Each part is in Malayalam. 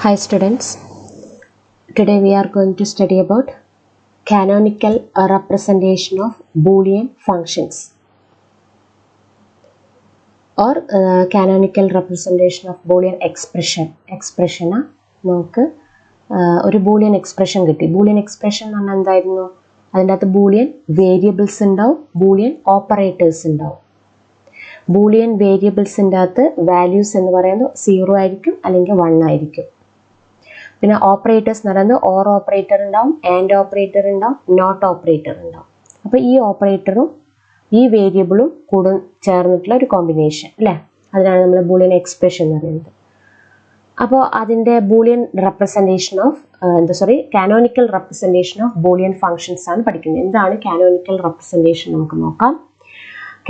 Hi students, today we are going to study about canonical representation of Boolean functions or canonical representation of Boolean expression നമുക്ക് ഒരു ബൂളിയൻ എക്സ്പ്രഷൻ കിട്ടി. ബൂളിയൻ എക്സ്പ്രഷൻ എന്ന് പറഞ്ഞാൽ എന്തായിരുന്നു? അതിൻ്റെ അകത്ത് ബൂളിയൻ വേരിയബിൾസ് ഉണ്ടാവും, ബൂളിയൻ ഓപ്പറേറ്റേഴ്സ് ഉണ്ടാവും. ബൂളിയൻ വേരിയബിൾസിൻ്റെ അകത്ത് വാല്യൂസ് എന്ന് പറയുന്നത് 0 ആയിരിക്കും അല്ലെങ്കിൽ 1 ആയിരിക്കും. പിന്നെ ഓപ്പറേറ്റേഴ്സ് എന്ന് പറയുന്നത് ഓർ ഓപ്പറേറ്റർ ഉണ്ടാവും, ആൻഡ് ഓപ്പറേറ്റർ ഉണ്ടാവും, നോട്ട് ഓപ്പറേറ്റർ ഉണ്ടാവും. അപ്പോൾ ഈ ഓപ്പറേറ്ററും ഈ വേരിയബിളും കൂടെ ചേർന്നിട്ടുള്ള ഒരു കോമ്പിനേഷൻ അല്ലേ, അതിനാണ് നമ്മൾ ബൂളിയൻ എക്സ്പ്രഷൻ എന്ന് പറയുന്നത്. അപ്പോൾ അതിൻ്റെ Boolean representation of canonical representation of Boolean functions ആണ് പഠിക്കുന്നത്. എന്താണ് കാനോനിക്കൽ റെപ്രസെൻറ്റേഷൻ നമുക്ക് നോക്കാം.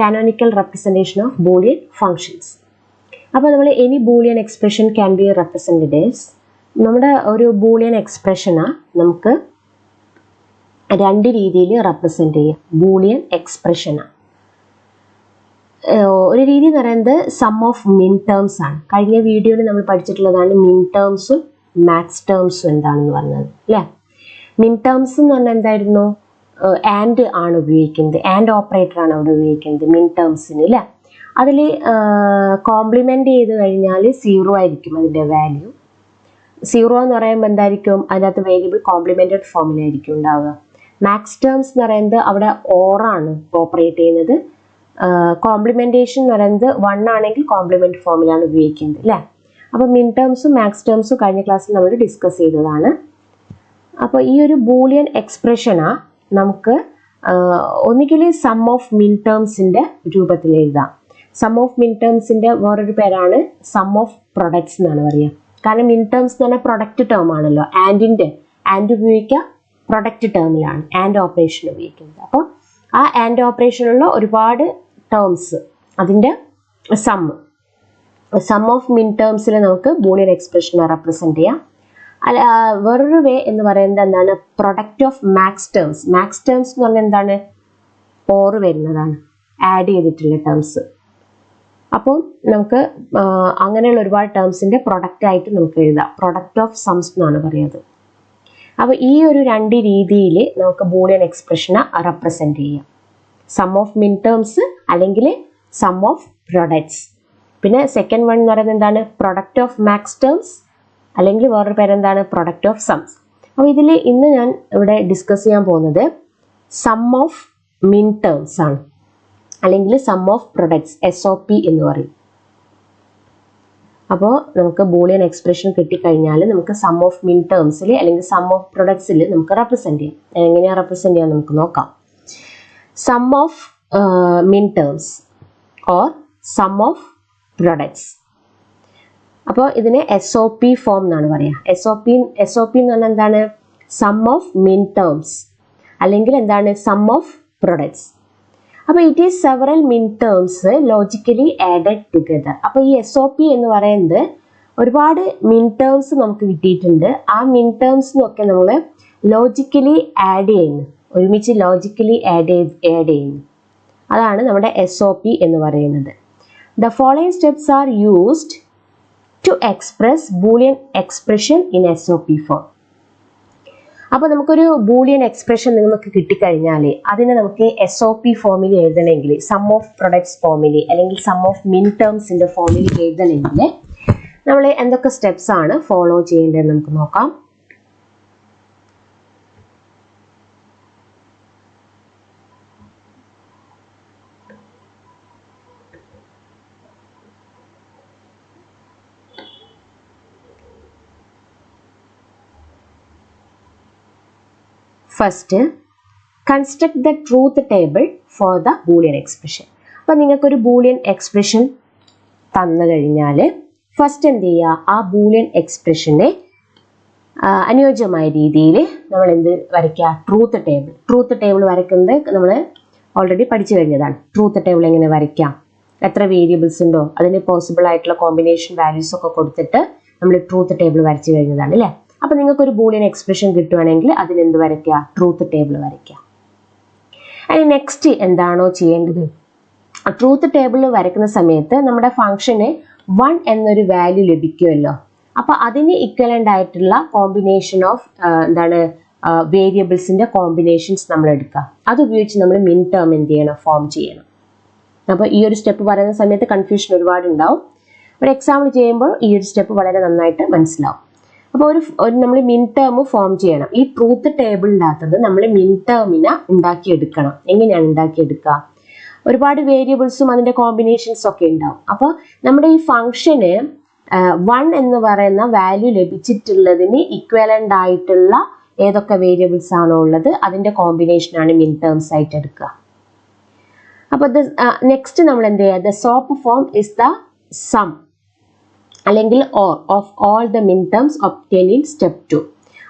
Canonical representation of Boolean functions. അപ്പോൾ നമ്മൾ any Boolean expression can be represented as, നമ്മുടെ ഒരു ബൂളിയൻ എക്സ്പ്രഷനാണ് നമുക്ക് രണ്ട് രീതിയിൽ റെപ്രസെൻറ്റ് ചെയ്യാം. ബൂളിയൻ എക്സ്പ്രഷനാണ് ഒരു രീതി എന്ന് പറയുന്നത് സം ഓഫ് മിൻ ടേംസ് ആണ്. കഴിഞ്ഞ വീഡിയോയിൽ നമ്മൾ പഠിച്ചിട്ടുള്ളതാണ് മിൻ ടേംസും മാക്സ് ടേംസും എന്താണെന്ന് പറഞ്ഞത് അല്ലേ. മിൻ ടേംസ് എന്ന് പറഞ്ഞാൽ എന്തായിരുന്നു? ആൻഡ് ആണ് ഉപയോഗിക്കുന്നത്, ആൻഡ് ഓപ്പറേറ്റർ ആണ് അവിടെ ഉപയോഗിക്കുന്നത് മിൻ ടേംസിന് അല്ലേ. അതിൽ കോംപ്ലിമെൻ്റ് ചെയ്ത് കഴിഞ്ഞാൽ 0 ആയിരിക്കും അതിൻ്റെ വാല്യൂ. 0 എന്ന് പറയുമ്പോൾ എന്തായിരിക്കും? അതിനകത്ത് വേരിയബിൾ കോംപ്ലിമെൻറ്റഡ് ഫോമിലായിരിക്കും ഉണ്ടാവുക. മാക്സ് ടേംസ് എന്ന് പറയുന്നത് അവിടെ ഓറാണ് ഓപ്പറേറ്റ് ചെയ്യുന്നത്. കോംപ്ലിമെൻറ്റേഷൻ എന്ന് പറയുന്നത് 1 ആണെങ്കിൽ കോംപ്ലിമെൻറ്റ് ഫോമിലാണ് ഉപയോഗിക്കുന്നത് അല്ലേ. അപ്പോൾ മിൻ ടേംസും മാക്സ് ടേംസും കഴിഞ്ഞ ക്ലാസ്സിൽ നമ്മൾ ഡിസ്കസ് ചെയ്തതാണ്. അപ്പോൾ ഈ ഒരു ബൂളിയൻ എക്സ്പ്രഷനാ നമുക്ക് ഒന്നുകിൽ സം ഓഫ് മിൻ ടേംസിൻ്റെ രൂപത്തിൽ എഴുതാം. സം ഓഫ് മിൻ ടേംസിൻ്റെ വേറൊരു പേരാണ് സം ഓഫ് പ്രൊഡക്ട്സ് എന്നാണ് പറയുക. കാരണം മിൻ ടേംസ് എന്ന് പറഞ്ഞാൽ പ്രൊഡക്റ്റ് ടേം ആണല്ലോ. ആൻഡ് ഉപയോഗിക്കുക പ്രൊഡക്റ്റ് ടേമിലാണ് ആൻഡ് ഓപ്പറേഷൻ ഉപയോഗിക്കുന്നത്. അപ്പോൾ ആ ആൻഡ് ഓപ്പറേഷനുള്ള ഒരുപാട് ടേംസ് അതിൻ്റെ സം ഓഫ് മിൻ ടേംസിൽ നമുക്ക് ബൂളിയൻ എക്സ്പ്രഷനെ റെപ്രസെൻറ്റ് ചെയ്യാം. വേറൊരു വേ എന്ന് പറയുന്നത് എന്താണ്? Product of max terms. Max terms എന്ന് പറഞ്ഞാൽ എന്താണ്? ഓറ് വരുന്നതാണ്, ആഡ് ചെയ്തിട്ടുള്ള ടേംസ്. അപ്പോൾ നമുക്ക് അങ്ങനെയുള്ള ഒരുപാട് ടേംസിൻ്റെ പ്രൊഡക്റ്റ് ആയിട്ട് നമുക്ക് എഴുതാം. പ്രൊഡക്റ്റ് ഓഫ് സംസ് എന്നാണ് പറയുന്നത്. അപ്പോൾ ഈ ഒരു രണ്ട് രീതിയിൽ നമുക്ക് ബൂളിയൻ എക്സ്പ്രഷനെ റെപ്രസെൻറ്റ് ചെയ്യാം. സം ഓഫ് മിൻ ടേംസ് അല്ലെങ്കിൽ സം ഓഫ് പ്രൊഡക്ട്സ്. പിന്നെ സെക്കൻഡ് വൺ എന്ന് പറയുന്നത് എന്താണ്? പ്രൊഡക്റ്റ് ഓഫ് മാക്സ് ടേംസ് അല്ലെങ്കിൽ വേറൊരു പേരെന്താണ്? പ്രൊഡക്റ്റ് ഓഫ് സംസ്. അപ്പോൾ ഇതിൽ ഇന്ന് ഞാൻ ഇവിടെ ഡിസ്കസ് ചെയ്യാൻ പോകുന്നത് സം ഓഫ് മിൻ ടേംസ് ആണ്, അല്ലെങ്കിൽ സം ഓഫ് പ്രൊഡക്ട്സ്, SOP എന്ന് പറയും. അപ്പോൾ നമുക്ക് ബൂളിയൻ എക്സ്പ്രഷൻ കിട്ടിക്കഴിഞ്ഞാൽ നമുക്ക് സം ഓഫ് മിൻ ടേംസിൽ അല്ലെങ്കിൽ സം ഓഫ് പ്രൊഡക്ട്സിൽ നമുക്ക് റെപ്രസെൻറ്റ് ചെയ്യാം. എങ്ങനെയാണ് റെപ്രസെൻറ്റ് ചെയ്യാൻ നമുക്ക് നോക്കാം. Sum of min terms or sum of products. അപ്പോൾ ഇതിന് SOP ഫോം എന്നാണ് പറയുക. SOP എന്ന് പറഞ്ഞാൽ എന്താണ്? സം ഓഫ് മിൻ ടേംസ് അല്ലെങ്കിൽ എന്താണ്? Sum of products. അപ്പോൾ it is several min terms logically added together. അപ്പോൾ ഈ SOP എന്ന് പറയുന്നത് ഒരുപാട് മിൻ ടേംസ് നമുക്ക് കിട്ടിയിട്ടുണ്ട്. ആ മിൻ ടേംസിനൊക്കെ നമ്മൾ ലോജിക്കലി ആഡ് ചെയ്യുന്നു, ഒരുമിച്ച് ലോജിക്കലി ആഡ് ചെയ്യുന്നു. അതാണ് നമ്മുടെ SOP എന്ന് പറയുന്നത്. The following steps are used to express Boolean expression in SOP form. അപ്പോൾ നമുക്കൊരു ബൂളിയൻ എക്സ്പ്രഷൻ നിങ്ങൾക്ക് കിട്ടിക്കഴിഞ്ഞാൽ അതിനെ നമുക്ക് SOP ഫോമിൽ എഴുതണമെങ്കിൽ, സം ഓഫ് പ്രൊഡക്ട്സ് ഫോമിൽ അല്ലെങ്കിൽ സം ഓഫ് മിൻ ടേംസിൻ്റെ ഫോമിൽ എഴുതണമെങ്കിൽ നമ്മൾ എന്തൊക്കെ സ്റ്റെപ്സ് ആണ് ഫോളോ ചെയ്യേണ്ടതെന്ന് നമുക്ക് നോക്കാം. First, construct the truth table for the Boolean expression. അപ്പോൾ നിങ്ങൾക്കൊരു ബൂളിയൻ എക്സ്പ്രഷൻ തന്നു കഴിഞ്ഞാൽ ഫസ്റ്റ് എന്ത് ചെയ്യുക? ആ ബൂളിയൻ എക്സ്പ്രഷനെ അനുയോജ്യമായ രീതിയിൽ നമ്മൾ എന്ത് വരയ്ക്കുക? Truth table. ട്രൂത്ത് ടേബിൾ വരയ്ക്കുന്നത് നമ്മൾ ഓൾറെഡി പഠിച്ചു കഴിഞ്ഞതാണ്. ട്രൂത്ത് ടേബിൾ എങ്ങനെ വരയ്ക്കാം, എത്ര വേരിയബിൾസ് ഉണ്ടോ അതിന് പോസിബിൾ ആയിട്ടുള്ള കോമ്പിനേഷൻ വാല്യൂസ് ഒക്കെ കൊടുത്തിട്ട് നമ്മൾ ട്രൂത്ത് ടേബിൾ വരച്ചു കഴിഞ്ഞതാണ് അല്ലേ. അപ്പോൾ നിങ്ങൾക്കൊരു ബൂളിയൻ എക്സ്പ്രഷൻ കിട്ടുവാണെങ്കിൽ അതിനെന്ത് വരയ്ക്കുക? ട്രൂത്ത് ടേബിൾ വരയ്ക്കുക. അതിന് നെക്സ്റ്റ് എന്താണോ ചെയ്യേണ്ടത്? ട്രൂത്ത് ടേബിൾ വരയ്ക്കുന്ന സമയത്ത് നമ്മുടെ ഫംഗ്ഷന് 1 എന്നൊരു വാല്യൂ ലഭിക്കുമല്ലോ. അപ്പൊ അതിന് ഇക്വലന്റ് ആയിട്ടുള്ള കോമ്പിനേഷൻ ഓഫ് എന്താണ് വേരിയബിൾസിന്റെ കോമ്പിനേഷൻസ് നമ്മൾ എടുക്കുക. അത് ഉപയോഗിച്ച് നമ്മൾ മിൻ ടേം എന്ത് ചെയ്യണം, ഫോം ചെയ്യണം. അപ്പോൾ ഈ ഒരു സ്റ്റെപ്പ് പറയുന്ന സമയത്ത് കൺഫ്യൂഷൻ ഒരുപാട് ഉണ്ടാവും. ഒരു എക്സാമ്പിൾ ചെയ്യുമ്പോൾ ഈ ഒരു സ്റ്റെപ്പ് വളരെ നന്നായിട്ട് മനസ്സിലാവും. അപ്പോൾ ഒരു നമ്മൾ മിൻ ടേം ഫോം ചെയ്യണം. ഈ ട്രൂത്ത് ടേബിളിൻ്റെ അകത്തത് നമ്മൾ മിൻ ടേമിനെ ഉണ്ടാക്കിയെടുക്കണം. എങ്ങനെയാണ് ഉണ്ടാക്കിയെടുക്കുക? ഒരുപാട് വേരിയബിൾസും അതിൻ്റെ കോമ്പിനേഷൻസും ഒക്കെ ഉണ്ടാവും. അപ്പോൾ നമ്മുടെ ഈ ഫംഗ്ഷന് 1 എന്ന് പറയുന്ന വാല്യൂ ലഭിച്ചിട്ടുള്ളതിന് ഇക്വലന്റ് ആയിട്ടുള്ള ഏതൊക്കെ വേരിയബിൾസ് ആണോ ഉള്ളത് അതിൻ്റെ കോമ്പിനേഷനാണ് മിൻ ടേംസ് ആയിട്ട് എടുക്കുക. അപ്പോൾ നെക്സ്റ്റ് നമ്മൾ എന്ത് ചെയ്യുക? The soap form is the sum അല്ലെങ്കിൽ ഓർ ഓഫ് ഓൾ ദ മിൻ ടേംസ് ഒബ്റ്റെയിൻ ഇൻ സ്റ്റെപ്പ് 2.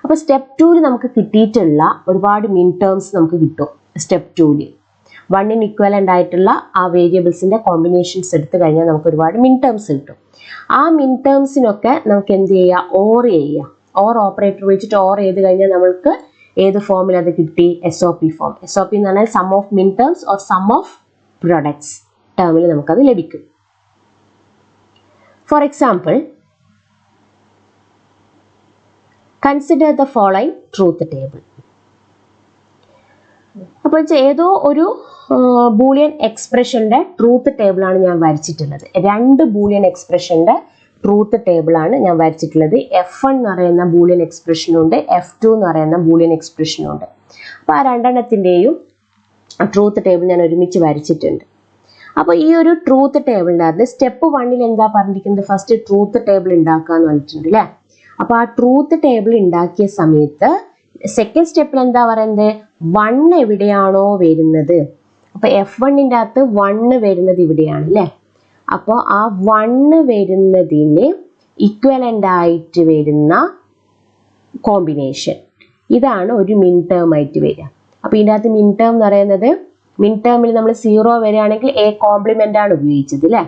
അപ്പോൾ സ്റ്റെപ്പ് 2 നമുക്ക് കിട്ടിയിട്ടുള്ള ഒരുപാട് മിൻ ടേംസ് നമുക്ക് കിട്ടും. സ്റ്റെപ്പ് 2 1 ഇക്വലന്റ് ആയിട്ടുള്ള ആ വേരിയബിൾസിന്റെ കോമ്പിനേഷൻസ് എടുത്തു കഴിഞ്ഞാൽ നമുക്ക് ഒരുപാട് മിൻ ടേംസ് കിട്ടും. ആ മിൻ ടേംസിനൊക്കെ നമുക്ക് എന്ത് ചെയ്യുക? ഓർ ചെയ്യുക. ഓർ ഓപ്പറേറ്റർ വെച്ചിട്ട് ഓർ ചെയ്ത് കഴിഞ്ഞാൽ നമ്മൾക്ക് ഏത് ഫോമിൽ അത് കിട്ടി? SOP form. SOP എന്ന് പറഞ്ഞാൽ sum of min terms or sum of products ടേമിൽ നമുക്കത് ലഭിക്കും. For example, consider the following truth table. അപ്പോൾ ഏതോ ഒരു ബൂളിയൻ എക്സ്പ്രഷന്റെ ട്രൂത്ത് ടേബിളാണ് ഞാൻ വരച്ചിട്ടുള്ളത്. 2 ബൂളിയൻ എക്സ്പ്രഷന്റെ ട്രൂത്ത് ടേബിളാണ് ഞാൻ വരച്ചിട്ടുള്ളത്. F1 എന്ന് പറയുന്ന ബൂളിയൻ എക്സ്പ്രഷനുണ്ട്, F2 എന്ന് പറയുന്ന ബൂളിയൻ എക്സ്പ്രഷനുണ്ട്. അപ്പോൾ ആ രണ്ടെണ്ണത്തിൻ്റെയും ട്രൂത്ത് ടേബിൾ ഞാൻ ഒരുമിച്ച് വരച്ചിട്ടുണ്ട്. അപ്പോൾ ഈ ഒരു ട്രൂത്ത് ടേബിളിൻ്റെ അകത്ത് സ്റ്റെപ്പ് 1 എന്താ പറഞ്ഞിരിക്കുന്നത്? ഫസ്റ്റ് ട്രൂത്ത് ടേബിൾ ഉണ്ടാക്കുക എന്ന് പറഞ്ഞിട്ടുണ്ട് അല്ലേ? അപ്പോൾ ആ ട്രൂത്ത് ടേബിൾ ഉണ്ടാക്കിയ സമയത്ത് സെക്കൻഡ് സ്റ്റെപ്പിൽ എന്താ പറയുന്നത്? 1 എവിടെയാണോ വരുന്നത്, അപ്പോൾ F1ൻ്റെ അകത്ത് 1 വരുന്നത് ഇവിടെയാണ് അല്ലേ? അപ്പോൾ ആ 1 വരുന്നതിന് ഇക്വലന്റ് ആയിട്ട് വരുന്ന കോമ്പിനേഷൻ ഇതാണ് ഒരു മിൻ ടേം ആയിട്ട് വരിക. അപ്പോൾ ഇതിൻ്റെ അകത്ത് മിൻ ടേം എന്ന് പറയുന്നത്, മിൻ ടേമിൽ നമ്മൾ 0 വരികയാണെങ്കിൽ A കോംപ്ലിമെന്റ് ആണ് ഉപയോഗിച്ചത് അല്ലേ?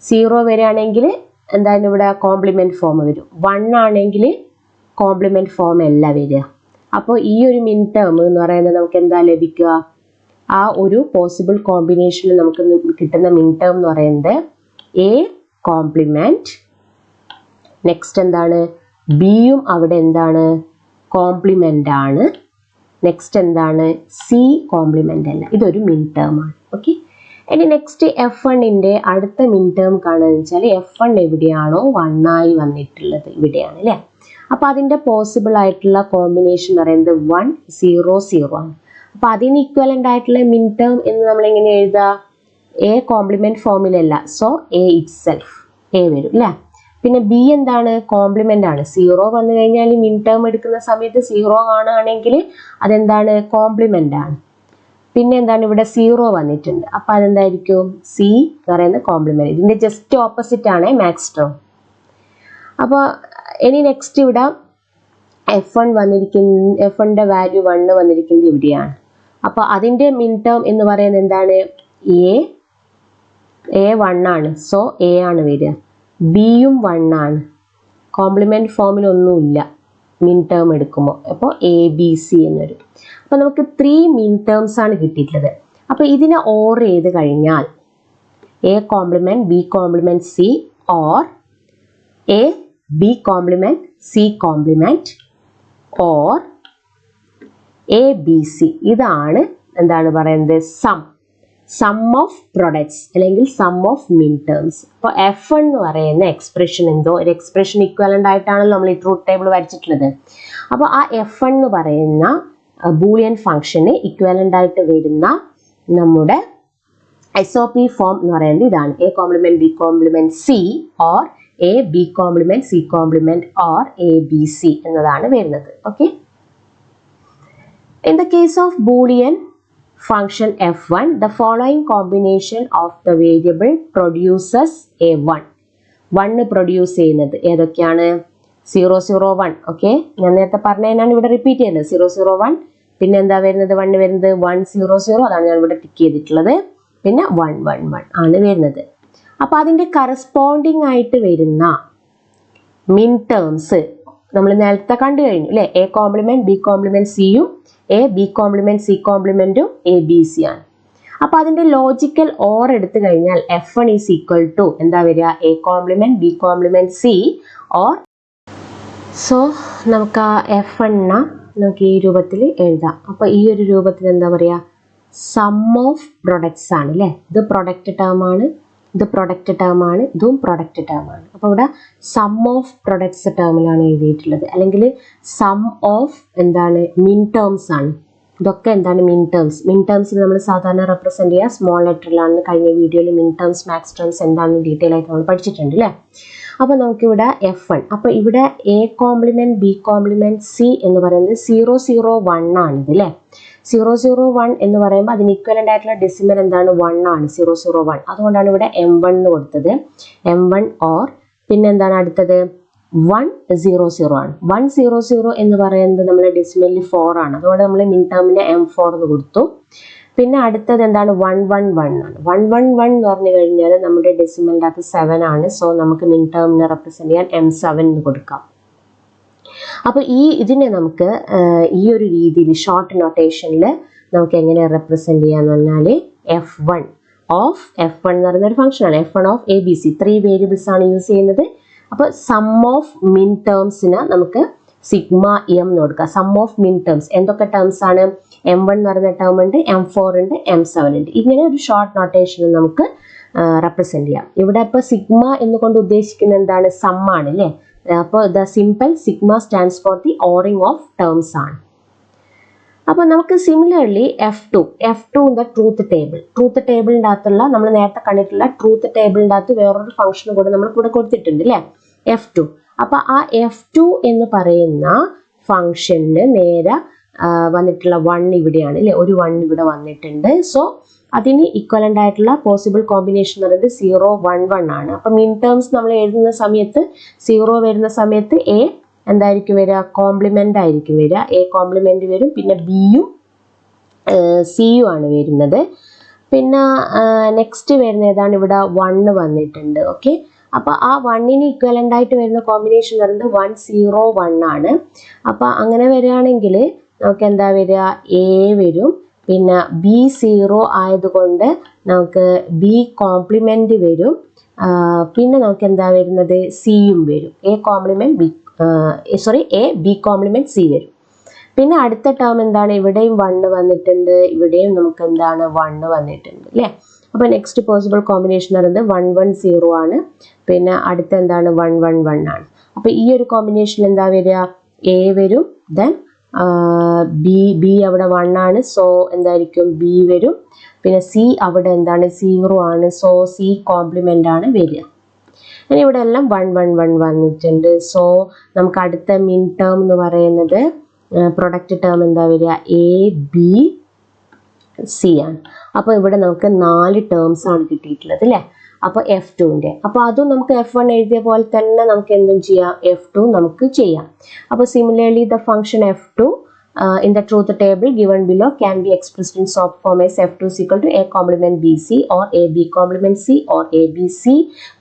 0 വരികയാണെങ്കിൽ എന്താണ് ഇവിടെ കോംപ്ലിമെന്റ് ഫോം വരും. 1 ആണെങ്കിൽ കോംപ്ലിമെന്റ് ഫോം അല്ല വരിക. അപ്പോൾ ഈ ഒരു മിൻ ടേം എന്ന് പറയുന്നത് നമുക്ക് എന്താ ലഭിക്കുക? ആ ഒരു പോസിബിൾ കോമ്പിനേഷനിൽ നമുക്ക് കിട്ടുന്ന മിൻ ടേം എന്ന് പറയുന്നത് A കോംപ്ലിമെന്റ്, നെക്സ്റ്റ് എന്താണ്? ബിയും അവിടെ എന്താണ്? കോംപ്ലിമെന്റ് ആണ്. നെക്സ്റ്റ് എന്താണ്? C കോംപ്ലിമെന്റ് അല്ല. ഇതൊരു മിൻ ടേം ആണ്. ഓക്കെ. ഇനി നെക്സ്റ്റ് F1ൻ്റെ അടുത്ത മിൻ ടേം കാണുക വെച്ചാൽ F1 എവിടെയാണോ 1 ആയി വന്നിട്ടുള്ളത് ഇവിടെയാണ് അല്ലേ? അപ്പോൾ അതിൻ്റെ പോസിബിൾ ആയിട്ടുള്ള കോമ്പിനേഷൻ എന്ന് പറയുന്നത് 1 0 0 ആണ്. അപ്പോൾ അതിന് ഇക്വലന്റ് ആയിട്ടുള്ള മിൻ ടേം എന്ന് നമ്മൾ എങ്ങനെ എഴുതുക? A കോംപ്ലിമെന്റ് ഫോമിലല്ല, സോ A ഇറ്റ്സെൽഫ് A വരും അല്ലേ? പിന്നെ B എന്താണ്? കോംപ്ലിമെന്റ് ആണ്. 0 വന്നു കഴിഞ്ഞാൽ മിൻ ടേം എടുക്കുന്ന സമയത്ത് 0 കാണുകയാണെങ്കിൽ അതെന്താണ്? കോംപ്ലിമെന്റ് ആണ്. പിന്നെ എന്താണ്? ഇവിടെ 0 വന്നിട്ടുണ്ട്, അപ്പോൾ അതെന്തായിരിക്കും? C എന്ന് പറയുന്ന കോംപ്ലിമെന്റ്. ഇതിന്റെ ജസ്റ്റ് ഓപ്പോസിറ്റ് ആണ് മാക്സ് ടേം. അപ്പോൾ ഇനി നെക്സ്റ്റ് ഇവിടെ F1 വന്നിരിക്കുന്ന, F1ൻ്റെ വാല്യൂ 1 വന്നിരിക്കുന്നത് ഇവിടെയാണ്. അപ്പോൾ അതിൻ്റെ മിൻ ടേം എന്ന് പറയുന്നത് എന്താണ്? A 1 ആണ്, സോ A ആണ് വരിക. ബിയും 1 ആണ്, കോംപ്ലിമെന്റ് ഫോമിൽ ഒന്നുമില്ല മിൻ ടേം എടുക്കുമ്പോൾ, അപ്പോൾ ABC എന്ന് വരും. അപ്പോൾ നമുക്ക് 3 മിൻ ടേംസ് ആണ് കിട്ടിയിട്ടുള്ളത്. അപ്പോൾ ഇതിനെ ഓർ ചെയ്ത് കഴിഞ്ഞാൽ A complement B complement C or A B complement C complement or ABC. ഇതാണ് എന്താണ് പറയുന്നത്? സം ഓഫ് പ്രൊഡക്ട്സ് അല്ലെങ്കിൽ സം ഓഫ് മിൻ ടേംസ്. അപ്പോൾ F1 എന്ന് പറയുന്ന എക്സ്പ്രഷൻ എന്തോ ഒരു എക്സ്പ്രഷൻ ഇക്വലന്റ് ആയിട്ടാണല്ലോ നമ്മൾ ഈ ട്രൂത്ത് ടേബിൾ വരച്ചിട്ടുള്ളത്. അപ്പോൾ ആ F1 എന്ന് പറയുന്ന ബൂളിയൻ ഫംഗ്ഷന് ഇക്വലന്റ് ആയിട്ട് വരുന്ന നമ്മുടെ SOP ഫോം എന്ന് പറയുന്നത് ഇതാണ്. A complement B complement C or A B complement C complement or ABC എന്നതാണ് വരുന്നത്. Okay. In the case of Boolean function F1, the following combination of the variable produces a 1. 1 produce ചെയ്യുന്നത് ഏതൊക്കെയാണ്? 0 0 1. ഓക്കെ, ഞാൻ നേരത്തെ പറഞ്ഞതിനാണ് ഇവിടെ റിപ്പീറ്റ് ചെയ്യുന്നത്. 0 0 1, പിന്നെ എന്താ വരുന്നത്? 1 വരുന്നത് 1 0 0, അതാണ് ഞാൻ ഇവിടെ ടിക്ക് ചെയ്തിട്ടുള്ളത്. പിന്നെ 1 1 1 ആണ് വരുന്നത്. അപ്പോൾ അതിൻ്റെ കറസ്പോണ്ടിങ് ആയിട്ട് വരുന്ന മിൻ ടേംസ് നമ്മൾ നേരത്തെ കണ്ടു കഴിഞ്ഞു അല്ലേ? A കോംപ്ലിമെന്റ് B കോംപ്ലിമെന്റ് Cയും A B കോംപ്ലിമെന്റ് C കോംപ്ലിമെന്റും ABC ആണ്. അപ്പോൾ അതിന്റെ ലോജിക്കൽ ഓർ എടുത്തു കഴിഞ്ഞാൽ F1 ഈസ് ഈക്വൽ ടു എന്താ വരിക? A complement B complement C or so നമുക്ക് ആ F1 നമുക്ക് ഈ രൂപത്തിൽ എഴുതാം. അപ്പോൾ ഈ ഒരു രൂപത്തിൽ എന്താ പറയുക, സം ഓഫ് പ്രൊഡക്ട്സ് ആണ് അല്ലേ. ഇത് പ്രൊഡക്റ്റ് ടേം ആണ്, ഇത് പ്രൊഡക്റ്റ് ടേം ആണ്, ഇതും പ്രൊഡക്റ്റ് ടേം ആണ്. അപ്പോൾ ഇവിടെ സം ഓഫ് പ്രൊഡക്ട്സ് ടേമിലാണ് എഴുതിയിട്ടുള്ളത്, അല്ലെങ്കിൽ സം ഓഫ് എന്താണ് മിൻ ടേംസ് ആണ്. ഇതൊക്കെ എന്താണ് മിൻ ടേംസ്. മിൻ ടേംസിൽ നമ്മൾ സാധാരണ റെപ്രസെൻറ്റ് ചെയ്യുക സ്മോൾ ലെറ്ററിലാണ്. കഴിഞ്ഞ വീഡിയോയിൽ മിൻ ടേംസ് മാക്സ് ടേംസ് എന്താണെന്ന് ഡീറ്റെയിൽ ആയിട്ട് നമ്മൾ പഠിച്ചിട്ടുണ്ട് അല്ലേ. അപ്പോൾ നമുക്കിവിടെ F1, അപ്പോൾ ഇവിടെ A compliment B compliment C എന്ന് പറയുന്നത് 001 ആണിത് അല്ലേ. 001 എന്ന് പറയുമ്പോൾ അതിന് ഇക്വലൻ്റ് ആയിട്ടുള്ള ഡെസിമൽ എന്താണ് 1 ആണ്, 001. അതുകൊണ്ടാണ് ഇവിടെ M1 എന്ന് കൊടുത്തത്. M1 ഓർ പിന്നെ എന്താണ് അടുത്തത് 100 ആണ്. 100 എന്ന് പറയുന്നത് നമ്മുടെ ഡെസിമലിൽ 4 ആണ്. അതുകൊണ്ട് നമ്മൾ മിൻ ടേമിന് M4 എന്ന് കൊടുത്തു. പിന്നെ അടുത്തത് എന്താണ് 111 ആണ്. 111 എന്ന് പറഞ്ഞു കഴിഞ്ഞാൽ നമ്മുടെ ഡെസിമലിൻ്റെ അകത്ത് 7 ആണ്. സോ നമുക്ക് മിൻ ടേമിനെ റെപ്രസെൻറ്റ് ചെയ്യാൻ M7 എന്ന് കൊടുക്കാം. അപ്പോൾ ഇതിനെ നമുക്ക് ഈ ഒരു രീതിയിൽ ഷോർട്ട് നൊട്ടേഷനിൽ നമുക്ക് എങ്ങനെ റെപ്രസെൻറ്റ് ചെയ്യാന്ന് പറഞ്ഞാൽ F1 ഓഫ് F1 എന്ന് പറയുന്ന ഒരു ഫംഗ്ഷനാണ്. F1 ഓഫ് ABC 3 വേരിയബിൾസ് ആണ് യൂസ് ചെയ്യുന്നത്. അപ്പോൾ സം ഓഫ് മിൻ ടേംസിന് നമുക്ക് സിഗ്മ എം എന്ന് കൊടുക്കുക. സം ഓഫ് മിൻ ടേംസ് എന്തൊക്കെ ടേംസ് ആണ്, M1 എന്ന് പറയുന്ന ടേം ഉണ്ട്, M4 ഉണ്ട്, M7 ഉണ്ട്. ഇങ്ങനെ ഒരു ഷോർട്ട് നൊട്ടേഷനിൽ നമുക്ക് റെപ്രസെൻറ്റ് ചെയ്യാം. ഇവിടെ ഇപ്പോൾ സിഗ്മ എന്നുകൊണ്ട് ഉദ്ദേശിക്കുന്നത് എന്താണ്, സം ആണ് അല്ലേ. അപ്പോൾ the simple sigma stands for the O-ring of terms ആണ്. അപ്പോൾ നമുക്ക് similarly F2 in the truth ടേബിളിൻ്റെ അകത്തുള്ള നമ്മൾ നേരത്തെ കണ്ടിട്ടുള്ള ട്രൂത്ത് ടേബിളിൻ്റെ അകത്ത് വേറൊരു ഫംഗ്ഷൻ കൂടെ നമ്മൾ കൂടെ കൊടുത്തിട്ടുണ്ട് അല്ലേ, F2. അപ്പോൾ ആ F2 എന്ന് പറയുന്ന ഫംഗ്ഷന് നേരെ വന്നിട്ടുള്ള 1 ഇവിടെയാണ് അല്ലേ, ഒരു 1 ഇവിടെ വന്നിട്ടുണ്ട്. സോ അതിന് ഇക്വലൻ്റ് ആയിട്ടുള്ള പോസിബിൾ കോമ്പിനേഷൻ എന്ന് പറയുന്നത് 011 ആണ്. അപ്പം മിൻ ടേംസ് നമ്മൾ എഴുതുന്ന സമയത്ത് 0 വരുന്ന സമയത്ത് A എന്തായിരിക്കും വരിക, കോംപ്ലിമെൻ്റ് ആയിരിക്കും വരിക. A കോംപ്ലിമെൻ്റ് വരും, പിന്നെ Bയും Cയും ആണ് വരുന്നത്. പിന്നെ നെക്സ്റ്റ് വരുന്ന ഏതാണ്, ഇവിടെ 1 വന്നിട്ടുണ്ട്. ഓക്കെ, അപ്പോൾ ആ 1ന് ഇക്വലൻ്റ് ആയിട്ട് വരുന്ന കോമ്പിനേഷൻ എന്ന് പറയുന്നത് 101 ആണ്. അപ്പോൾ അങ്ങനെ വരികയാണെങ്കിൽ നമുക്ക് എന്താ വരിക, A വരും, പിന്നെ B0 ആയതുകൊണ്ട് നമുക്ക് B കോംപ്ലിമെൻ്റ് വരും, പിന്നെ നമുക്ക് എന്താ വരുന്നത് Cയും വരും. A B കോംപ്ലിമെൻ്റ് C വരും. പിന്നെ അടുത്ത ടേം എന്താണ്, ഇവിടെയും 1 വന്നിട്ടുണ്ട്, ഇവിടെയും നമുക്ക് എന്താണ് 1 വന്നിട്ടുണ്ട് അല്ലേ. അപ്പോൾ നെക്സ്റ്റ് പോസിബിൾ കോമ്പിനേഷൻ പറയുന്നത് 110 ആണ്, പിന്നെ അടുത്ത എന്താണ് 111 ആണ്. അപ്പോൾ ഈ ഒരു കോമ്പിനേഷൻ എന്താ വരിക, A വരും, ദെൻ B അവിടെ 1 ആണ്, സോ എന്തായിരിക്കും B വരും, പിന്നെ C അവിടെ എന്താണ് 0 ആണ്, സോ C കോംപ്ലിമെൻ്റ് ആണ് വരിക. ഇനി ഇവിടെ എല്ലാം 111 വന്നിട്ടുണ്ട്. സോ നമുക്ക് അടുത്ത മിൻ ടേം എന്ന് പറയുന്നത് പ്രൊഡക്റ്റ് ടേം എന്താ വരിക, ABC ആണ്. അപ്പോൾ ഇവിടെ നമുക്ക് 4 ടേംസ് ആണ് കിട്ടിയിട്ടുള്ളത് അല്ലേ. അപ്പോൾ F2ൻ്റെ, അപ്പോൾ അതും നമുക്ക് F1 എഴുതിയ പോലെ തന്നെ നമുക്ക് എന്തും ചെയ്യാം, F2 നമുക്ക് ചെയ്യാം. അപ്പോൾ similarly the function F2 in the truth table given below can be expressed in soft form as F2 is equal to A complement BC or AB complement C or ABC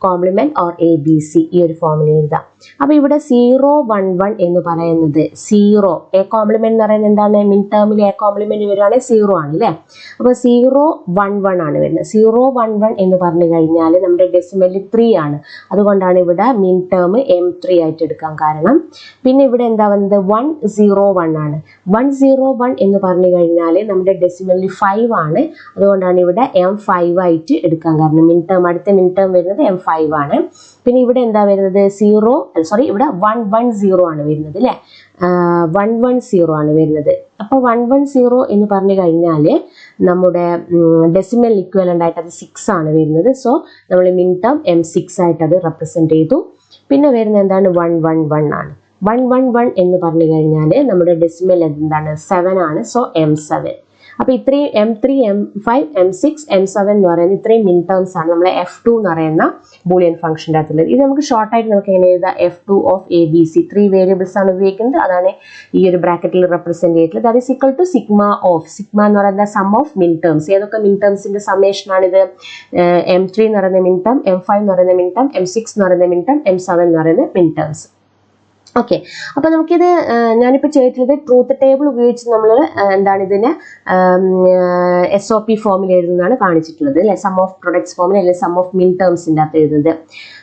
complement or ABC. ഈ ഒരു ഫോമിൽ എഴുതാം. അപ്പോൾ ഇവിടെ 011 എന്ന് പറയുന്നത് 0 A കോംപ്ലിമെന്റ് എന്ന് പറയുന്നത് എന്താണ്, മിൻ ടേമിൽ A കോംപ്ലിമെന്റ് വരികയാണെങ്കിൽ 0 ആണ് അല്ലേ. അപ്പോൾ 011 ആണ് വരുന്നത്. 011 എന്ന് പറഞ്ഞു കഴിഞ്ഞാൽ നമ്മുടെ ഡെസിമലിൽ 3 ആണ്. അതുകൊണ്ടാണ് ഇവിടെ മിൻ ടേം M3 ആയിട്ട് എടുക്കാൻ കാരണം. പിന്നെ ഇവിടെ എന്താ വന്നത് 101 ആണ്. 101 എന്ന് പറഞ്ഞു കഴിഞ്ഞാൽ നമ്മുടെ ഡെസിമലിൽ 5 ആണ്. അതുകൊണ്ടാണ് ഇവിടെ M5 ആയിട്ട് എടുക്കാൻ കാരണം. അടുത്ത മിൻ ടേം വരുന്നത് M5 ആണ്. പിന്നെ ഇവിടെ എന്താ വരുന്നത് ഇവിടെ 110 ആണ് വരുന്നത് അല്ലേ, 110 ആണ് വരുന്നത്. അപ്പോൾ 110 എന്ന് പറഞ്ഞു കഴിഞ്ഞാൽ നമ്മുടെ ഡെസിമൽ ഇക്വലൻ്റ് ആയിട്ട് അത് 6 ആണ് വരുന്നത്. സോ നമ്മൾ മിൻ ടേം M6 ആയിട്ട് അത് റെപ്രസെൻറ്റ് ചെയ്തു. പിന്നെ വരുന്നത് എന്താണ് 111 ആണ്. 111 എന്ന് പറഞ്ഞു കഴിഞ്ഞാൽ നമ്മുടെ ഡെസിമൽ എന്താണ് 7 ആണ്. So M7. അപ്പോൾ ഇത്രയും M3, M5, M6, M7 എന്ന് പറയുന്ന ഇത്രയും മിൻ ടേംസ് ആണ് നമ്മളെ F2 എന്ന് പറയുന്ന ബൂളിയൻ ഫംഗ്ഷൻ്റെ അകത്തുള്ളത്. ഇത് നമുക്ക് ഷോർട്ടായിട്ട് നമുക്ക് എങ്ങനെ എഴുതാം, F2 ഓഫ് ABC 3 വേരിയബിൾസ് ആണ് ഉപയോഗിക്കുന്നത്. അതാണ് ഈ ഒരു ബ്രാക്കറ്റിൽ റെപ്രസെൻറ്റ് ചെയ്തിട്ടുള്ളത്. That is equal to sigma എന്ന് പറയുന്ന സം ഓഫ് മിൻ ടേംസ്. ഏതൊക്കെ മിൻ ടേംസിന്റെ സമ്മേഷൻ ആണിത്, M3 എന്ന് പറയുന്ന മിൻ ടേം, M5 എന്ന് പറയുന്ന മിൻ ടേം, M6 എന്ന് പറയുന്ന മിൻ ടേം, M7 എന്ന് പറയുന്ന മിൻ ടേംസ്. ഓക്കെ, അപ്പോൾ നമുക്കിത് ഞാനിപ്പോൾ ചെയ്തിട്ടുള്ളത് ട്രൂത്ത് ടേബിൾ ഉപയോഗിച്ച് നമ്മൾ എന്താണ് ഇതിനെ SOP ഫോമിൽ എഴുതുന്നതാണ് കാണിച്ചിട്ടുള്ളത് അല്ലേ, സം ഓഫ് പ്രൊഡക്ട്സ് ഫോമിൽ അല്ലെങ്കിൽ സം ഓഫ് മിൻ ടേംസിൻ്റെ അകത്ത് എഴുതുന്നത്.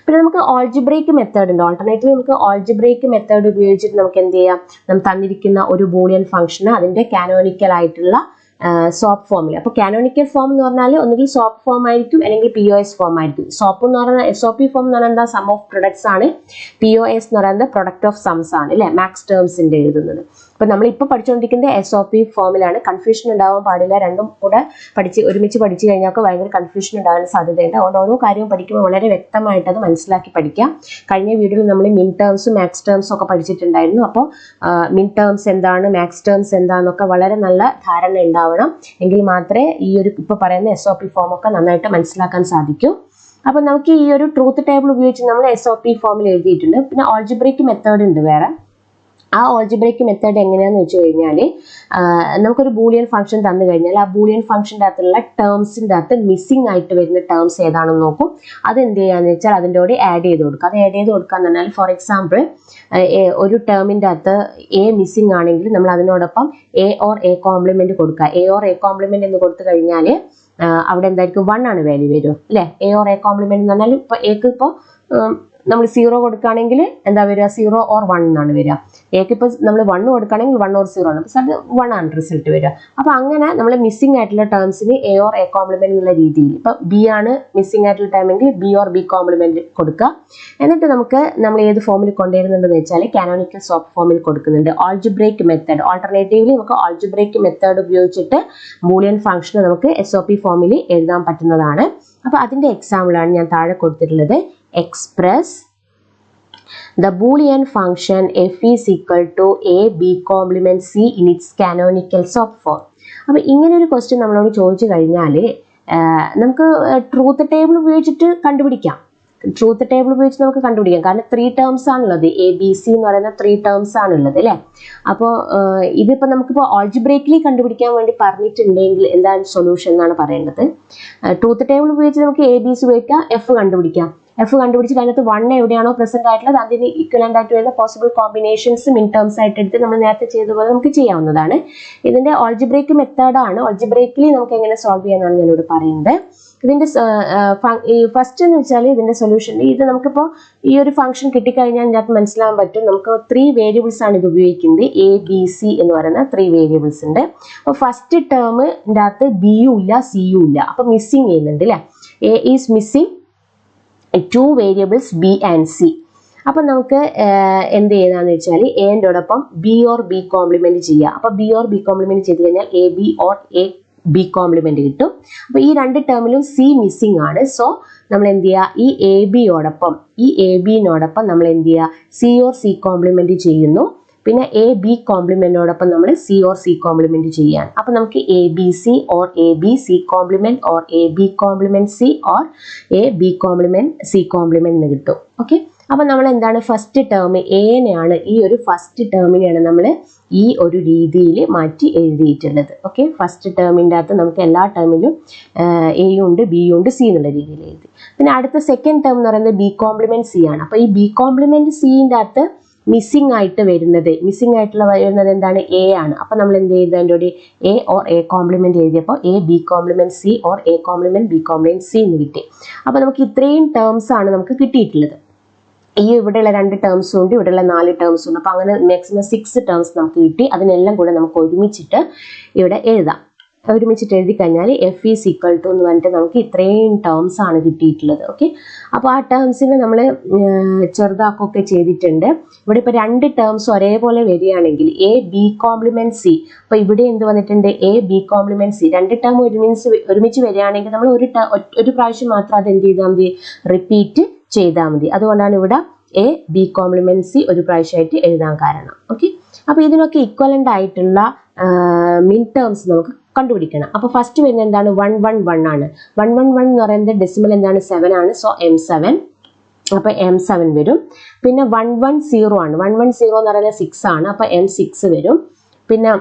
പിന്നെ നമുക്ക് ഓൾജിബ്രേക്ക് മെത്തേഡ് ഉണ്ട്. ഓൾട്ടർനേറ്റീവ് നമുക്ക് ഓൾജിബ്രേക്ക് മെത്തേഡ് ഉപയോഗിച്ചിട്ട് നമുക്ക് എന്ത് ചെയ്യാം, നമ്മൾ തന്നിരിക്കുന്ന ഒരു ബൂളിയൻ ഫംഗ്ഷന് അതിൻ്റെ കാനോനിക്കൽ ആയിട്ടുള്ള സോപ്പ് ഫോമിൽ. അപ്പോൾ കാനോനിക്കൽ ഫോം എന്ന് പറഞ്ഞാൽ ഒന്നുകിൽ സോപ്പ് ഫോം ആയിരിക്കും അല്ലെങ്കിൽ POS ഫോം ആയിരിക്കും. സോപ്പ് എന്ന് പറഞ്ഞാൽ SOP ഫോം എന്ന് പറഞ്ഞാൽ എന്താ, സം ഓഫ് പ്രൊഡക്ട്സ് ആണ്. POS എന്ന് പറയുന്നത് പ്രൊഡക്റ്റ് ഓഫ് സംസ് ആണ് അല്ലേ, മാക്സ് ടേംസിന്റെ എഴുതുന്നത്. അപ്പോൾ നമ്മളിപ്പോൾ പഠിച്ചുകൊണ്ടിരിക്കുന്നത് SOP ഫോമിലാണ്. കൺഫ്യൂഷൻ ഉണ്ടാവാൻ പാടില്ല, രണ്ടും കൂടെ ഒരുമിച്ച് പഠിച്ചു കഴിഞ്ഞാൽ ഭയങ്കര കൺഫ്യൂഷൻ ഉണ്ടാകാൻ സാധ്യതയുണ്ട്. അതുകൊണ്ട് ഓരോ കാര്യവും പഠിക്കുമ്പോൾ വളരെ വ്യക്തമായിട്ട് അത് മനസ്സിലാക്കി പഠിക്കാം. കഴിഞ്ഞ വീഡിയോയിൽ നമ്മൾ മിൻ ടേംസും മാക്സ് ടേംസും ഒക്കെ പഠിച്ചിട്ടുണ്ടായിരുന്നു. അപ്പോൾ മിൻ ടേംസ് എന്താണ്, മാക്സ് ടേംസ് എന്താണെന്നൊക്കെ വളരെ നല്ല ധാരണ ഉണ്ടാവണം. എങ്കിൽ മാത്രമേ ഈ ഒരു ഇപ്പോൾ പറയുന്ന SOP ഫോം ഒക്കെ നന്നായിട്ട് മനസ്സിലാക്കാൻ സാധിക്കൂ. അപ്പോൾ നമുക്ക് ഈ ഒരു ട്രൂത്ത് ടേബിൾ ഉപയോഗിച്ച് നമ്മൾ SOP ഫോമിൽ എഴുതിയിട്ടുണ്ട്. പിന്നെ ഓൾജിബ്രേക്ക് മെത്തേഡ് ഉണ്ട് വേറെ. ആ ഓൾജിബ്രേക്ക് മെത്തേഡ് എങ്ങനെയാണെന്ന് വെച്ച് കഴിഞ്ഞാൽ നമുക്കൊരു ബൂളിയൻ ഫംഗ്ഷൻ തന്നു കഴിഞ്ഞാൽ ആ ബൂളിയൻ ഫംഗ്ഷൻ്റെ അകത്തുള്ള ടേംസിൻ്റെ അകത്ത് മിസ്സിംഗ് ആയിട്ട് വരുന്ന ടേംസ് ഏതാണെന്ന് നോക്കും. അത് എന്ത് ചെയ്യാന്ന് വെച്ചാൽ അതിൻ്റെ കൂടെ ആഡ് ചെയ്ത് കൊടുക്കുക. അത് ആഡ് ചെയ്ത് കൊടുക്കാന്ന് പറഞ്ഞാൽ ഫോർ എക്സാമ്പിൾ ഒരു ടേമിൻ്റെ അകത്ത് A മിസ്സിംഗ് ആണെങ്കിൽ നമ്മൾ അതിനോടൊപ്പം A or A കോംപ്ലിമെന്റ് കൊടുക്കുക. A or A കോംപ്ലിമെന്റ് എന്ന് കൊടുത്തു കഴിഞ്ഞാൽ അവിടെ എന്തായിരിക്കും, 1 ആണ് വാല്യൂ വരും അല്ലേ. A or A കോംപ്ലിമെന്റ് എന്ന് പറഞ്ഞാൽ ഇപ്പോൾ Aക്ക് ഇപ്പോൾ നമ്മൾ 0 കൊടുക്കുകയാണെങ്കിൽ എന്താ വരിക, 0 or 1 എന്നാണ് വരിക. Aക്ക് ഇപ്പോൾ നമ്മൾ 1 കൊടുക്കുകയാണെങ്കിൽ 1 or 0 ആണ്, പക്ഷെ അത് 1 ആണ് റിസൾട്ട് വരിക. അപ്പോൾ അങ്ങനെ നമ്മൾ മിസ്സിംഗ് ആയിട്ടുള്ള ടേംസിന് A or A കോംപ്ലിമെന്റ് എന്നുള്ള രീതിയിൽ, ഇപ്പോൾ B ആണ് മിസ്സിംഗ് ആയിട്ടുള്ള ടേമെങ്കിൽ B or B കോംപ്ലിമെന്റ് കൊടുക്കുക. എന്നിട്ട് നമ്മൾ ഏത് ഫോമിൽ കൊണ്ടുവരുന്നുണ്ടെന്ന് വെച്ചാൽ കാനോനിക്കൽ സോപ്പ് ഫോമിൽ കൊടുക്കുന്നുണ്ട്. ഓൾജിബ്രേക്ക് മെത്തേഡ്, ഓൾട്ടർനേറ്റീവ്ലി നമുക്ക് ഓൾജിബ്രേക്ക് മെത്തേഡ് ഉപയോഗിച്ചിട്ട് ബൂളിയൻ ഫംഗ്ഷൻ നമുക്ക് SOP ഫോമിൽ എഴുതാൻ പറ്റുന്നതാണ്. അപ്പോൾ അതിൻ്റെ എക്സാമ്പിളാണ് ഞാൻ താഴെ കൊടുത്തിട്ടുള്ളത്. Express the Boolean function f is equal to a b complement c in its canonical sop form. അപ്പോൾ ഇങ്ങനെ ഒരു ക്വസ്റ്റ്യൻ നമ്മളോട് ചോദിച്ചു കഴിഞ്ഞാൽ നമുക്ക് ട്രൂത്ത് ടേബിൾ ഉപയോഗിച്ചിട്ട് കണ്ടുപിടിക്കാം. ട്രൂത്ത് ടേബിൾ ഉപയോഗിച്ച് നമുക്ക് കണ്ടുപിടിക്കാം. കാരണം 3 ടേംസ് ആണുള്ളത്, ABC എന്ന് പറയുന്ന 3 ടേംസ് ആണുള്ളത് അല്ലേ. അപ്പോൾ ഇതിപ്പോൾ നമുക്കിപ്പോൾ ഓൾജിബ്രേക്കലി കണ്ടുപിടിക്കാൻ വേണ്ടി പറഞ്ഞിട്ടുണ്ടെങ്കിൽ എന്താണ് സൊല്യൂഷൻ എന്നാണ് പറയേണ്ടത്. ട്രൂത്ത് ടേബിൾ ഉപയോഗിച്ച് നമുക്ക് ABC ഉപയോഗിക്കാം, F കണ്ടുപിടിക്കാം. F കണ്ടുപിടിച്ചിട്ട് അതിനകത്ത് 1 എവിടെയാണോ പ്രസന്റ് ആയിട്ടുള്ളത് അതിന് ഈക്വലന്റ് ആയിട്ട് വരുന്ന പോസിബിൾ കോമ്പിനേഷൻസ് മിൻ ടേംസ് ആയിട്ട് എടുത്ത് നമ്മൾ നേരത്തെ ചെയ്തതുപോലെ നമുക്ക് ചെയ്യാവുന്നതാണ്. ഇതിന്റെ ഓൾജിബ്രേക്ക് മെത്തേഡാണ്. ഓൾജിബ്രേക്കലി നമുക്ക് എങ്ങനെ സോൾവ് ചെയ്യാനാണ് ഞാനിവിടെ പറയുന്നത്. ഇതിന്റെ ഫസ്റ്റ് എന്ന് വെച്ചാൽ ഇതിന്റെ സൊല്യൂഷൻ, ഇത് നമുക്കിപ്പോൾ ഈ ഒരു ഫംഗ്ഷൻ കിട്ടിക്കഴിഞ്ഞാൽ ഇതിനകത്ത് മനസ്സിലാകാൻ പറ്റും. നമുക്ക് 3 വേരിയബിൾസ് ആണ് ഇത് ഉപയോഗിക്കുന്നത്. ABC എന്ന് പറയുന്ന 3 വേരിയബിൾസ് ഉണ്ട്. അപ്പോൾ ഫസ്റ്റ് ടേമിൻ്റെ അകത്ത് ബിയും ഇല്ല സിയും ഇല്ല, അപ്പോൾ മിസ്സിങ് ചെയ്യുന്നുണ്ട് അല്ലേ. A is missing 2 variables B and C. അപ്പം നമുക്ക് എന്ത് ചെയ്യുന്നതെന്ന് വെച്ചാൽ എൻ്റെയോടൊപ്പം B or B കോംപ്ലിമെന്റ് ചെയ്യുക. അപ്പോൾ B or B കോംപ്ലിമെന്റ് ചെയ്ത് കഴിഞ്ഞാൽ AB or A B complement കിട്ടും. അപ്പോൾ ഈ 2 ടേമിലും C മിസ്സിംഗ് ആണ്. സോ നമ്മൾ എന്ത് ചെയ്യുക, ഈ ABനോടൊപ്പം നമ്മൾ എന്ത് ചെയ്യുക, C or C കോംപ്ലിമെന്റ് ചെയ്യുന്നു. പിന്നെ AB കോംപ്ലിമെന്റിനോടൊപ്പം നമ്മൾ C or C കോംപ്ലിമെന്റ് ചെയ്യാൻ. അപ്പോൾ നമുക്ക് ABC or AB C complement or AB complement C or AB complement C complement എന്ന് കിട്ടും. ഓക്കെ, അപ്പോൾ നമ്മൾ എന്താണ് ഫസ്റ്റ് ടേം എനെയാണ്, ഈ ഒരു ഫസ്റ്റ് ടേമിനെയാണ് നമ്മൾ ഈ ഒരു രീതിയിൽ മാറ്റി എഴുതിയിട്ടുള്ളത്. ഓക്കെ, ഫസ്റ്റ് ടേമിൻ്റെ അകത്ത് നമുക്ക് എല്ലാ ടേമിലും എയും ഉണ്ട് ബിയും ഉണ്ട് സി എന്നുള്ള രീതിയിൽ എഴുതി. പിന്നെ അടുത്ത സെക്കൻഡ് ടേം എന്ന് പറയുന്നത് B കോംപ്ലിമെന്റ് C ആണ്. അപ്പോൾ ഈ B കോംപ്ലിമെന്റ് Cൻ്റെ അകത്ത് മിസ്സിംഗ് ആയിട്ടുള്ള വരുന്നത് എന്താണ്, A ആണ്. അപ്പോൾ നമ്മൾ എന്ത് ചെയ്ത് അതിൻ്റെ കൂടെ A or A കോംപ്ലിമെന്റ് എഴുതിയപ്പോൾ A B complement C or A complement B complement C എന്ന് കിട്ടി. അപ്പോൾ നമുക്ക് ഇത്രയും ടേംസ് ആണ് നമുക്ക് കിട്ടിയിട്ടുള്ളത്. ഈ ഇവിടെയുള്ള 2 ടേംസും ഉണ്ട്, ഇവിടെയുള്ള 4 ടേംസും ഉണ്ട്. അപ്പോൾ അങ്ങനെ മാക്സിമം 6 ടേംസ് നമുക്ക് കിട്ടി. അതിനെല്ലാം കൂടെ നമുക്ക് ഒരുമിച്ചിട്ട് ഇവിടെ എഴുതാം. ഒരുമിച്ചിട്ട് എഴുതി കഴിഞ്ഞാൽ F ഈസ് ഈക്വൽ ടു എന്ന് പറഞ്ഞിട്ട് നമുക്ക് ഇത്രയും ടേംസ് ആണ് കിട്ടിയിട്ടുള്ളത്. ഓക്കെ, അപ്പോൾ ആ ടേംസിനെ നമ്മൾ ചെറുതാക്കുകയൊക്കെ ചെയ്തിട്ടുണ്ട്. ഇവിടെ ഇപ്പോൾ 2 ടേംസ് ഒരേപോലെ വരികയാണെങ്കിൽ A B കോംപ്ലിമെന്റ് C, അപ്പോൾ ഇവിടെ എന്ത് വന്നിട്ടുണ്ട്, A B complement C. 2 term ഒരുമിച്ച് വരികയാണെങ്കിൽ നമ്മൾ ഒരു പ്രാവശ്യം മാത്രം അത് എന്ത് ചെയ്താൽ മതി, റിപ്പീറ്റ് ചെയ്താൽ മതി. അതുകൊണ്ടാണ് ഇവിടെ A B കോംപ്ലിമെന്റ് C ഒരു പ്രാവശ്യമായിട്ട് എഴുതാൻ കാരണം. ഓക്കെ, അപ്പോൾ ഇതിനൊക്കെ ഈക്വലന്റ് ആയിട്ടുള്ള മിൻ ടേംസ് നമുക്ക് കണ്ടുപിടിക്കണം. അപ്പോൾ ഫസ്റ്റ് വരുന്നത് എന്താണ്, 111 ആണ്. 111 എന്ന് പറയുന്നത് ഡെസിമൽ എന്താണ്, 7 ആണ്. സോ M7, അപ്പോൾ M7 വരും. പിന്നെ 110 ആണ്. 110 എന്ന് പറയുന്നത് 6 ആണ്. അപ്പോൾ M6 വരും. പിന്നെ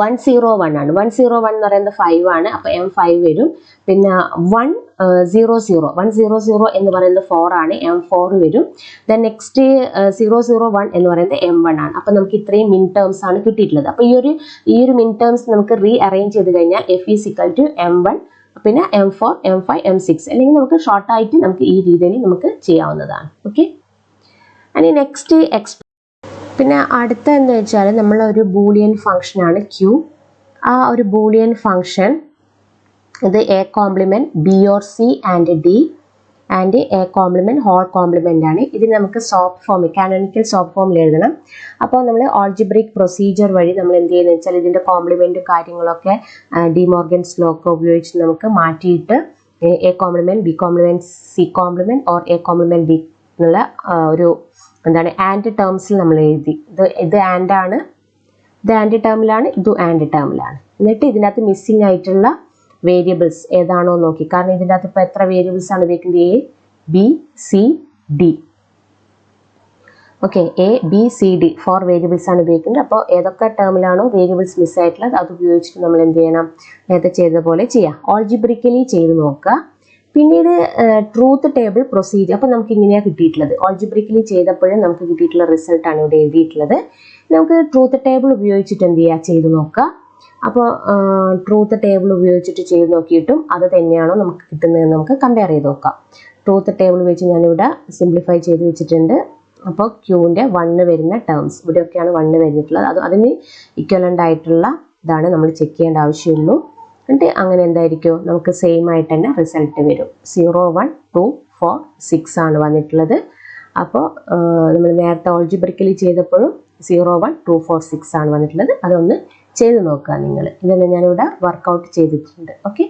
101 ആണ്. 101 എന്ന് പറയുന്നത് 5 ആണ്. അപ്പോൾ M5 വരും. പിന്നെ 100 എന്ന് പറയുന്നത് 4 ആണ്, M4 വരും. ദെൻ നെക്സ്റ്റ് 001 എന്ന് പറയുന്നത് M1 ആണ്. അപ്പോൾ നമുക്ക് ഇത്രയും മിൻ ടേംസ് ആണ് കിട്ടിയിട്ടുള്ളത്. അപ്പോൾ ഈ ഒരു മിൻ ടേംസ് നമുക്ക് റീ അറേഞ്ച് ചെയ്ത് കഴിഞ്ഞാൽ F is equal to M1 പിന്നെ M4 M5 M6 അല്ലെങ്കിൽ നമുക്ക് ഷോർട്ട് ആയിട്ട് നമുക്ക് ഈ രീതിയിൽ നമുക്ക് ചെയ്യാവുന്നതാണ്. ഓക്കെ, ഇനി നെക്സ്റ്റ് പിന്നെ അടുത്ത എന്ന് വെച്ചാൽ നമ്മൾ ഒരു ബൂളിയൻ ഫംഗ്ഷൻ ആണ് Q. ആ ഒരു ബൂളിയൻ ഫംഗ്ഷൻ ഇത് A complement B or C and D and A complement whole complement ആണ്. ഇത് നമുക്ക് സോഫ്റ്റ് ഫോം കാനോണിക്കൽ സോഫ്റ്റ് ഫോമിൽ എഴുതണം. അപ്പോൾ നമ്മൾ ആൾജിബ്രിക് പ്രൊസീജിയർ വഴി നമ്മൾ എന്ത് ചെയ്യുന്നത് വെച്ചാൽ ഇതിൻ്റെ കോംപ്ലിമെൻറ്റും കാര്യങ്ങളൊക്കെ ഡി മോർഗൻസ് ലോ ഒക്കെ ഉപയോഗിച്ച് നമുക്ക് മാറ്റിയിട്ട് A complement B complement C complement or A complement D എന്നുള്ള ഒരു എന്താണ് ആൻഡ് ടേംസിൽ നമ്മൾ എഴുതി. ഇത് ആൻഡ് ആണ്, ഇത് ആൻഡ് ടേമിലാണ്, ഇത് ആൻഡ് ടേമിലാണ്. എന്നിട്ട് ഇതിനകത്ത് മിസ്സിംഗ് ആയിട്ടുള്ള വേരിയബിൾസ് ഏതാണോ നോക്കി. കാരണം ഇതിൻ്റെ അകത്ത് ഇപ്പോൾ എത്ര വേരിയബിൾസ് ആണ് ഉപയോഗിക്കുന്നത്? A B C D. Okay, A B C D 4 variables ആണ് ഉപയോഗിക്കുന്നത്. അപ്പോൾ ഏതൊക്കെ ടേമിലാണോ വേരിയബിൾസ് മിസ്സായിട്ടുള്ളത് അത് ഉപയോഗിച്ചിട്ട് നമ്മൾ എന്ത് ചെയ്യണം? നേരത്തെ ചെയ്ത പോലെ ചെയ്യാം. ഓൾജിബ്രിക്കലി ചെയ്ത് നോക്കുക. പിന്നീട് ട്രൂത്ത് ടേബിൾ പ്രൊസീജിയർ. അപ്പോൾ നമുക്ക് ഇങ്ങനെയാണ് കിട്ടിയിട്ടുള്ളത്. ഓൾജിബ്രിക്കലി ചെയ്തപ്പോഴും നമുക്ക് കിട്ടിയിട്ടുള്ള റിസൾട്ടാണ് ഇവിടെ എഴുതിയിട്ടുള്ളത്. നമുക്ക് ട്രൂത്ത് ടേബിൾ ഉപയോഗിച്ചിട്ട് എന്ത് ചെയ്യുക? ചെയ്ത് നോക്കുക. അപ്പോൾ ട്രൂത്ത് ടേബിൾ ഉപയോഗിച്ചിട്ട് ചെയ്ത് നോക്കിയിട്ടും അത് തന്നെയാണോ നമുക്ക് കിട്ടുന്നതെന്ന് നമുക്ക് കമ്പയർ ചെയ്ത് നോക്കാം. ട്രൂത്ത് ടേബിൾ വെച്ച് ഞാനിവിടെ സിംപ്ലിഫൈ ചെയ്ത് വെച്ചിട്ടുണ്ട്. അപ്പോൾ ക്യൂവിൻ്റെ 1 വരുന്ന ടേംസ് ഇവിടെയൊക്കെയാണ് 1 വരുന്നിട്ടുള്ളത്. അതിന് ഇക്വലൻ്റ് ആയിട്ടുള്ള ഇതാണ് നമ്മൾ ചെക്ക് ചെയ്യേണ്ട ആവശ്യമുള്ളൂ. എന്നിട്ട് അങ്ങനെ എന്തായിരിക്കും? നമുക്ക് സെയിം ആയിട്ട് തന്നെ റിസൾട്ട് വരും. 0 1 2 4 6 ആണ് വന്നിട്ടുള്ളത്. അപ്പോൾ നമ്മൾ നേരത്തെ ഓൾജിബ്രിക്കലി ചെയ്തപ്പോഴും 0 1 2 4 6 ആണ് വന്നിട്ടുള്ളത്. അതൊന്ന് ചെയ്ത് നോക്കുക നിങ്ങൾ. ഇതെല്ലാം ഞാനിവിടെ വർക്കൗട്ട് ചെയ്തിട്ടുണ്ട്. ഓക്കെ.